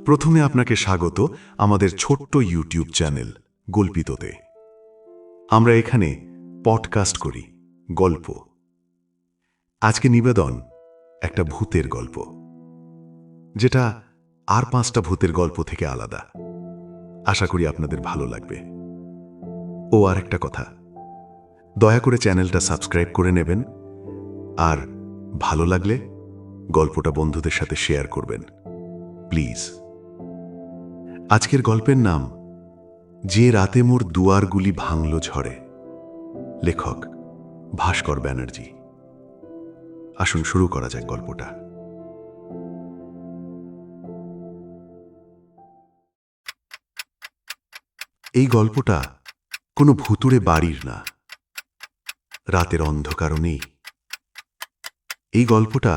প্রথমে আপনাকে স্বাগত আমাদের ছোট্ট ইউটিউব চ্যানেল গল্পিততে। আমরা এখানে পডকাস্ট করি, গল্প। আজকে নিবেদন একটা ভূতের গল্প, যেটা আর 5টা ভূতের গল্প থেকে আলাদা। আশা করি আপনাদের ভালো লাগবে। ও আর একটা কথা, দয়া করে চ্যানেলটা সাবস্ক্রাইব করে নেবেন, আর ভালো লাগলে গল্পটা বন্ধুদের সাথে শেয়ার করবেন প্লিজ। আজকের গল্পের নাম যে রাতে মোর দুয়ারগুলি ভাঙল ঝড়ে। লেখক ভাস্কর ব্যানার্জি। আসুন শুরু করা যাক গল্পটা। এই গল্পটা কোনো ভুতুড়ে বাড়ির না, রাতের অন্ধকারও নেই। এই গল্পটা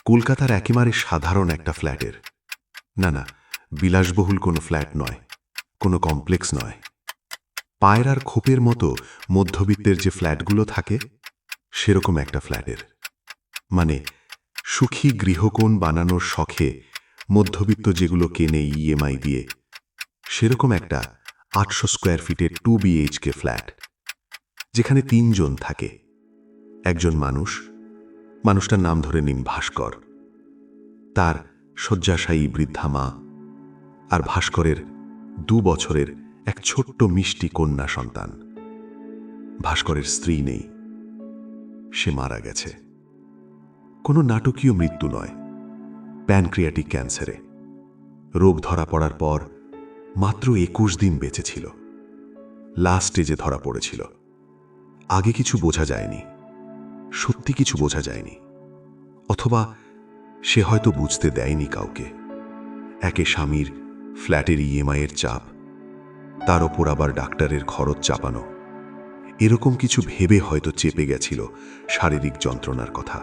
কলকাতার একেবারে সাধারণ একটা ফ্ল্যাটের। না, বিলাসবহুল কোনো ফ্ল্যাট নয়, কোনো কমপ্লেক্স নয়। পায়রার খোপের মতো মধ্যবিত্তের যে ফ্ল্যাটগুলো থাকে, সেরকম একটা ফ্ল্যাটের। মানে সুখী গৃহকোণ বানানোর শখে মধ্যবিত্ত যেগুলো কেনে ইএমআই দিয়ে, সেরকম একটা 800 স্কোয়ার ফিটের 2 BHK ফ্ল্যাট, যেখানে 3 জন থাকে। একজন মানুষটার নাম ধরে নিন ভাস্কর, তার শয্যাশায়ী বৃদ্ধা মা, আর ভাস্করের 2 বছরের এক ছোট্ট মিষ্টি কন্যা সন্তান। ভাস্করের স্ত্রী নেই, সে মারা গেছে। কোনো নাটকীয় মৃত্যু নয়, প্যানক্রিয়াটিক ক্যান্সারে রোগ ধরা পড়ার পর মাত্র 21 দিন বেঁচে ছিল। লাস্ট স্টেজে ধরা পড়েছিল। আগে কিছু বোঝা যায়নি, সত্যি কিছু বোঝা যায়নি, অথবা সে হয়তো বুঝতে দেয়নি কাউকে। একে স্বামীর ফ্ল্যাটের ইএমআইয়ের চাপ, তার ওপর আবার ডাক্তারের খরচ চাপানো, এরকম কিছু ভেবে হয়তো চেপে গেছিল শারীরিক যন্ত্রণার কথা।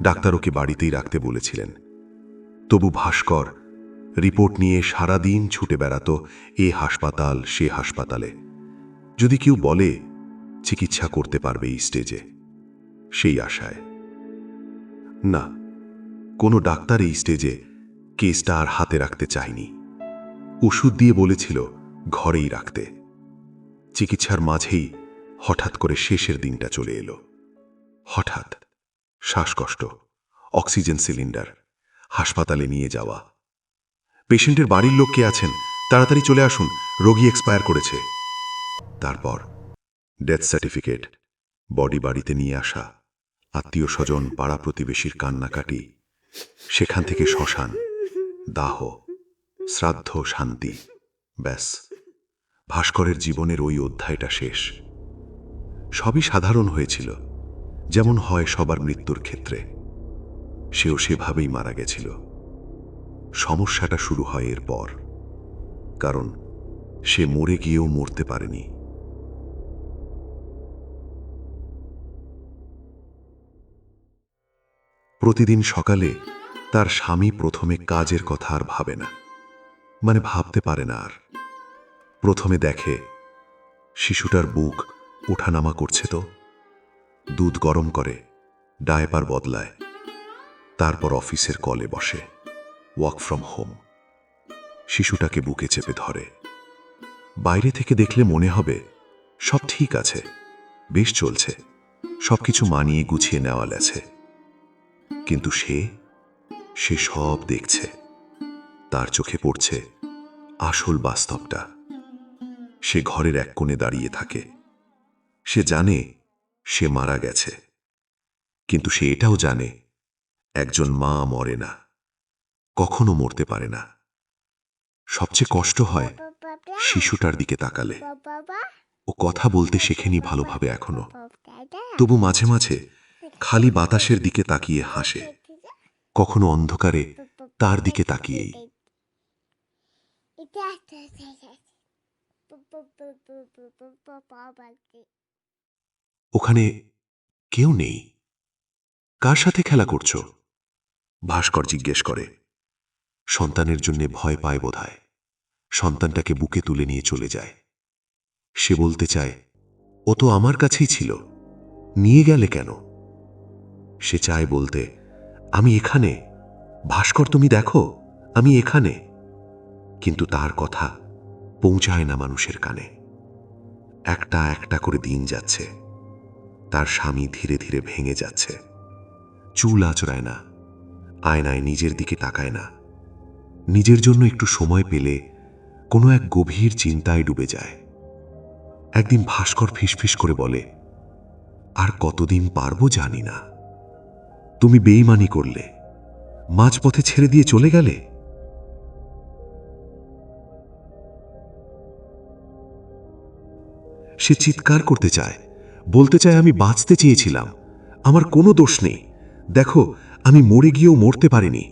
ডাক্তার ওকে বাড়িতেই রাখতে বলেছিলেন। তবু ভাস্কর রিপোর্ট নিয়ে সারাদিন ছুটে বেড়াতো এ হাসপাতাল সে হাসপাতালে। যদি কেউ বলে চিকিৎসা করতে পারবে এই স্টেজে, সেই আশায়। না, কোনো ডাক্তার এই স্টেজে কেসটা আর হাতে রাখতে চায়নি। ওষুধ দিয়ে বলেছিল ঘরেই রাখতে। চিকিৎসার মাঝেই হঠাৎ করে শেষের দিনটা চলে এলো। হঠাৎ শ্বাসকষ্ট, অক্সিজেন সিলিন্ডার, হাসপাতালে নিয়ে যাওয়া। পেশেন্টের বাড়ির লোক কে আছেন, তাড়াতাড়ি চলে আসুন, রোগী এক্সপায়ার করেছে। তারপর ডেথ সার্টিফিকেট, বডি বাড়িতে নিয়ে আসা, আত্মীয় স্বজন পাড়া প্রতিবেশীর কান্নাকাটি, সেখান থেকে শ্মশান, দাহ, শ্রাদ্ধ, শান্তি। ব্যাস, ভাস্করের জীবনের ওই অধ্যায়টা শেষ। সবই সাধারণ হয়েছিল, যেমন হয় সবার মৃত্যুর ক্ষেত্রে। সেও সেভাবেই মারা গেছিল। সমস্যাটা শুরু হয় এরপর, কারণ সে মরে গিয়েও মরতে পারেনি। প্রতিদিন সকালে তার স্বামী প্রথমে কাজের কথা আর ভাবে না, মানে ভাবতে পারে না আর। প্রথমে দেখে শিশুটার বুক ওঠানামা করছে, তো দুধ গরম করে, ডায়পার বদলায়। তারপর অফিসের কলে বসে, ওয়ার্ক ফ্রম হোম। শিশুটাকে বুকে চেপে ধরে। বাইরে থেকে দেখলে মনে হবে সব ঠিক আছে, বেশ চলছে, সবকিছু মানিয়ে গুছিয়ে নেওয়া গেছে। কিন্তু সে সব দেখছে। তার চোখে পড়ছে আসল বাস্তবটা। সে ঘরের এক কোণে দাঁড়িয়ে থাকে। সে জানে সে মারা গেছে, কিন্তু সে এটাও জানে একজন মা মরে না, কখনো মরতে পারে না। সবচেয়ে কষ্ট হয় শিশুটার দিকে তাকালে। ও কথা বলতে শেখেনি ভালোভাবে এখনো, তবু মাঝে মাঝে খালি বাতাসের দিকে তাকিয়ে হাসে, কখনো অন্ধকারে তার দিকে তাকিয়েই। ওখানে কেউ নেই। কার সাথে খেলা করছো? ভাস্কর জিজ্ঞেস করে। সন্তানের জন্য ভয় পায় বোধহয়। সন্তানটাকে বুকে তুলে নিয়ে চলে যায়। সে বলতে চায়, ও তো আমার কাছেই ছিল, নিয়ে গেলে কেন? সে চায় বলতে, আমি এখানে, ভাস্কর তুমি দেখো, আমি এখানে। কিন্তু তার কথা পৌঁছায় না মানুষের কানে। একটা একটা করে দিন যাচ্ছে। তার স্বামী ধীরে ধীরে ভেঙে যাচ্ছে। চুল আঁচড়ায় না, আয়নায় নিজের দিকে তাকায় না। নিজের জন্য একটু সময় পেলে কোনো এক গভীর চিন্তায় ডুবে যায়। একদিন ভাস্কর ফিসফিস করে বলে, আর কতদিন পারবো জানি না। তুমি বেইমানি করলে, মাঝপথে ছেড়ে দিয়ে চলে গেলে। সে চিৎকার করতে চায়, বলতে চায় আমি বাঁচতে চেয়েছিলাম, আমার কোনো দোষ নেই, দেখো আমি মরে গিয়েও মরতে পারিনি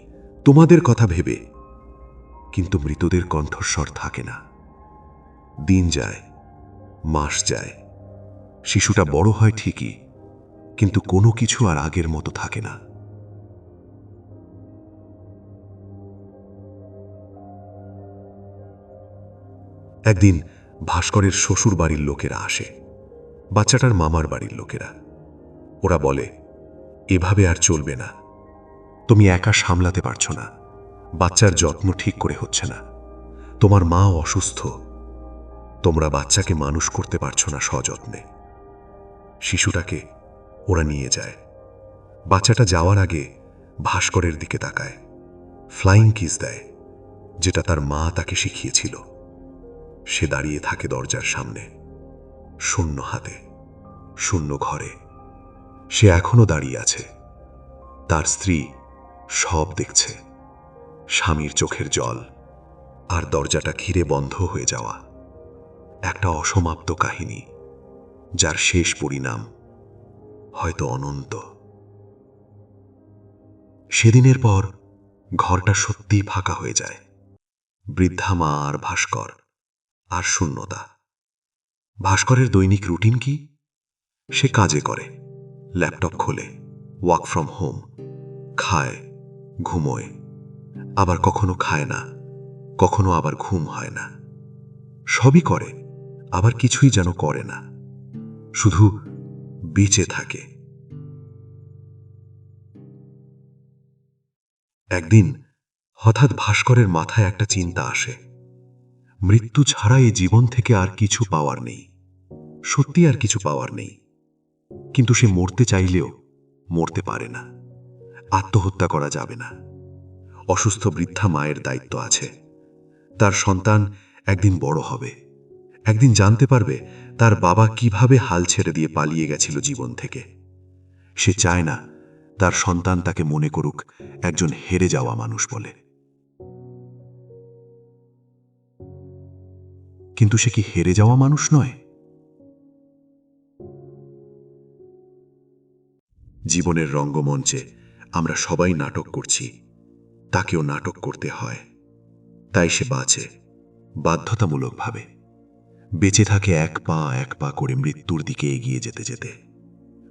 তোমাদের কথা ভেবে। কিন্তু মৃতদের কণ্ঠস্বর থাকে না। দিন যায়, মাস যায়, শিশুটা বড় হয় ঠিকই, কিন্তু কোনো কিছু আর আগের মতো থাকে না। একদিন ভাস্করের শ্বশুর বাড়ির লোকেরা আসে, বাচ্চাটার মামার বাড়ির লোকেরা। ওরা বলে, এভাবে আর চলবে না, তুমি একা সামলাতে পারছো না, বাচ্চার যত্ন ঠিক করে হচ্ছে না, তোমার মা অসুস্থ, তোমরা বাচ্চাকে মানুষ করতে পারছো না সযত্নে। শিশুটাকে ওরা নিয়ে যায়। বাচ্চাটা যাওয়ার আগে ভাস্করের দিকে তাকায়, ফ্লাইং কিস দেয়, যেটা তার মা তাকে শিখিয়েছিল। সে দাঁড়িয়ে থাকে দরজার সামনে, শূন্য হাতে, শূন্য ঘরে। সে এখনো দাঁড়িয়ে আছে। তার স্ত্রী সব দেখছে, স্বামীর চোখের জল, আর দরজাটা ঘিরে বন্ধ হয়ে যাওয়া। একটা অসমাপ্ত কাহিনী, যার শেষ পরিণাম হয়তো অনন্ত। সেদিনের পর ঘরটা সত্যিই ফাঁকা হয়ে যায়। বৃদ্ধা মা আর ভাস্কর, আর শূন্যতা। ভাস্করের দৈনিক রুটিন কি? সে কাজে করে, ল্যাপটপ খোলে, ওয়ার্ক ফ্রম হোম, খায়, ঘুমোয়, আবার কখনো খায় না, কখনো আবার ঘুম হয় না। সবই করে, আবার কিছুই যেন করে না, শুধু বেঁচে থাকে। একদিন হঠাৎ ভাস্করের মাথায় একটা চিন্তা আসে, মৃত্যু ছাড়া এই জীবন থেকে আর কিছু পাওয়ার নেই, সত্যি আর কিছু পাওয়ার নেই। কিন্তু সে মরতে চাইলেও মরতে পারে না, আত্মহত্যা করা যাবে না। অসুস্থ বৃদ্ধা মায়ের দায়িত্ব আছে। তার সন্তান একদিন বড় হবে, একদিন জানতে পারবে তার বাবা কিভাবে হাল ছেড়ে দিয়ে পালিয়ে গেছিল জীবন থেকে। সে চায় না তার সন্তান তাকে মনে করুক একজন হেরে যাওয়া মানুষ বলে। কিন্তু সে কি হেরে যাওয়া মানুষ নয়? জীবনের রঙ্গমঞ্চে আমরা সবাই নাটক করছি, তাকেও নাটক করতে হয়। তাই সে বাঁচে, বাধ্যতামূলকভাবে বেঁচে থাকে, এক পা করে মৃত্যুর দিকে এগিয়ে যেতে যেতে।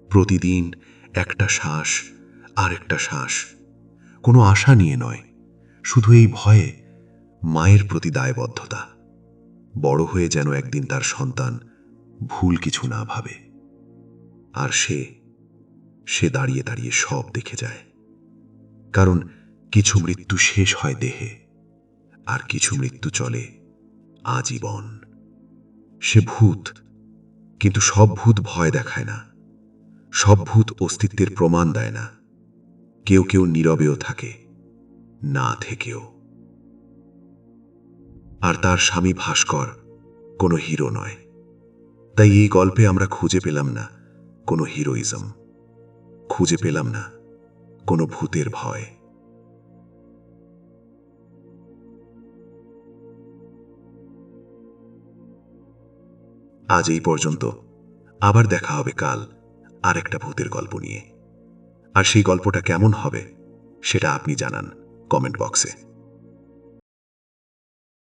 প্রতিদিন একটা শ্বাস আর একটা শ্বাস, কোনো আশা নিয়ে নয়, শুধু এই ভয়ে, মায়ের প্রতি দায়বদ্ধতা, বড় হয়ে যেন একদিন তার সন্তান ভুল কিছু না ভাবে। আর সে দাঁড়িয়ে দাঁড়িয়ে সব দেখে যায়। কারণ কিছু মৃত্যু শেষ হয় দেহে, আর কিছু মৃত্যু চলে আজীবন। সে ভূত, কিন্তু সব ভূত ভয় দেখায় না, সব ভূত অস্তিত্বের প্রমাণ দেয় না। কেউ কেউ নীরবেও থাকে, না থেকেও। আর তার স্বামী ভাস্কর কোনো হিরো নয়। তাই এই গল্পে আমরা খুঁজে পেলাম না কোনো হিরোইজম, খুঁজে পেলাম না কোনো ভূতের ভয়। আজ এই পর্যন্ত। আবার দেখা হবে কাল আর একটা ভূতের গল্প নিয়ে। আর সেই গল্পটা কেমন হবে সেটা আপনি জানান কমেন্ট বক্সে।